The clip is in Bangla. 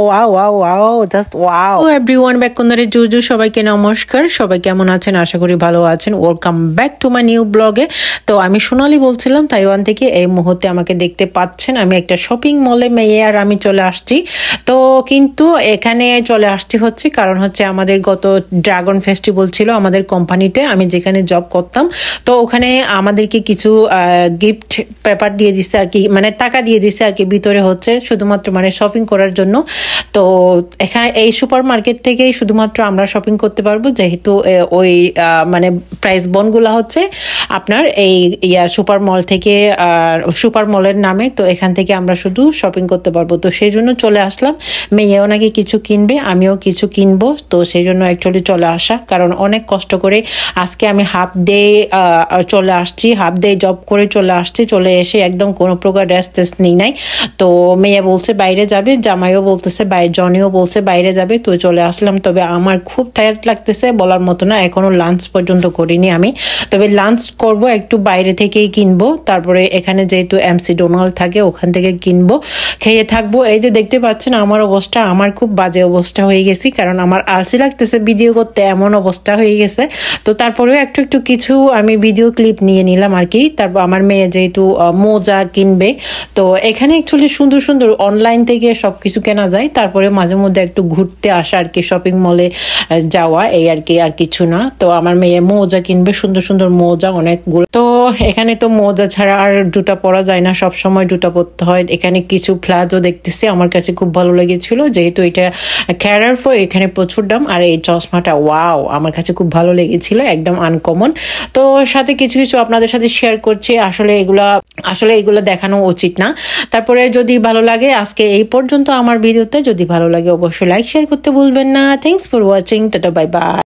Wow wow wow just wow. Everyone back কোনারে জুজু, সবাইকে নমস্কার। সবাই কেমন আছেন? আশা করি ভালো আছেন। Welcome back to my new ব্লগে। তো আমি সোনালি বলছিলাম তাইওয়ান থেকে। এই মুহূর্তে আমাকে দেখতে পাচ্ছেন আমি একটা শপিং মলে মেয়ে আর আমি চলে আসছি। তো কিন্তু এখানে চলে আসছি হচ্ছে কারণ হচ্ছে আমাদের গত ড্রাগন ফেস্টিভ্যাল ছিল আমাদের কোম্পানিতে, আমি যেখানে জব করতাম। তো ওখানে আমাদেরকে কিছু গিফট পেপার দিয়ে দিচ্ছে আর কি, মানে টাকা দিয়ে দিচ্ছে আর কি, ভিতরে হচ্ছে শুধুমাত্র মানে শপিং করার জন্য। তো এখানে এই সুপার মার্কেট থেকেই শুধুমাত্র আমরা শপিং করতে পারবো, যেহেতু ওই মানে প্রাইস বনগুলা হচ্ছে আপনার এই সুপার মল থেকে, সুপার মলের নামে। তো এখান থেকে আমরা শুধু শপিং করতে পারবো। তো সেই জন্য চলে আসলাম। মেয়েও নাকি কিছু কিনবে, আমিও কিছু কিনবো। তো সেই জন্য অ্যাকচুয়ালি চলে আসা, কারণ অনেক কষ্ট করে আজকে আমি হাফ ডে চলে আসছি, হাফ ডে জব করে চলে আসছি। চলে এসে একদম কোনো প্রকার রেস্ট টেস্ট নেই নাই। তো মেয়ে বলছে বাইরে যাবে, জামাইও বলতেছে জনিও বলছে বাইরে যাবে। তো চলে আসলাম। তবে আমার খুব টায়ার্ড লাগতেছে, বলার মতো না। এখনো লাঞ্চ পর্যন্ত করিনি আমি, তবে লাঞ্চ করব একটু বাইরে থেকেই কিনবো। তারপরে এখানে যেহেতু এমসি ডোনাল্ড থাকে ওখান থেকে কিনবো, খেয়ে থাকবো। এই যে দেখতে পাচ্ছেন আমার অবস্থা, আমার খুব বাজে অবস্থা হয়ে গেছি, কারণ আমার আলসি লাগতেছে ভিডিও করতে, এমন অবস্থা হয়ে গেছে। তো তারপরেও একটু একটু কিছু আমি ভিডিও ক্লিপ নিয়ে নিলাম আর কি। তারপর আমার মেয়ে যেহেতু মোজা কিনবে, তো এখানে অ্যাকচুয়ালি সুন্দর সুন্দর অনলাইন থেকে সবকিছু কেনা যায়। তারপরে মাঝে মধ্যে একটু ঘুরতে আসা আর কি, শপিং মলে যাওয়া, এই আর কি, আর কিছু না। তো আমার মেয়ে মোজা কিনবে, সুন্দর সুন্দর মোজা অনেকগুলো। তো এখানে তো মোজা ছাড়া আর জুতা পরা যায় না, সব সময় জুতা পরতে হয়। এখানে কিছু প্লাজো দেখতেছি, আমার কাছে খুব ভালো লেগেছিল, যেহেতু এটা ক্যারার ফো, এখানে প্রচুর দাম। আর এই চশমাটা ওয়াও, আমার কাছে খুব ভালো লেগেছিল, একদম আনকমন। তো সাথে কিছু কিছু আপনাদের সাথে শেয়ার করছি। আসলে এগুলা দেখানো উচিত না। তারপরে যদি ভালো লাগে, আজকে এই পর্যন্ত আমার ভিডিওতে, যদি ভালো লাগে অবশ্যই লাইক শেয়ার করতে ভুলবেন না। Thanks for watching, tata, bye bye.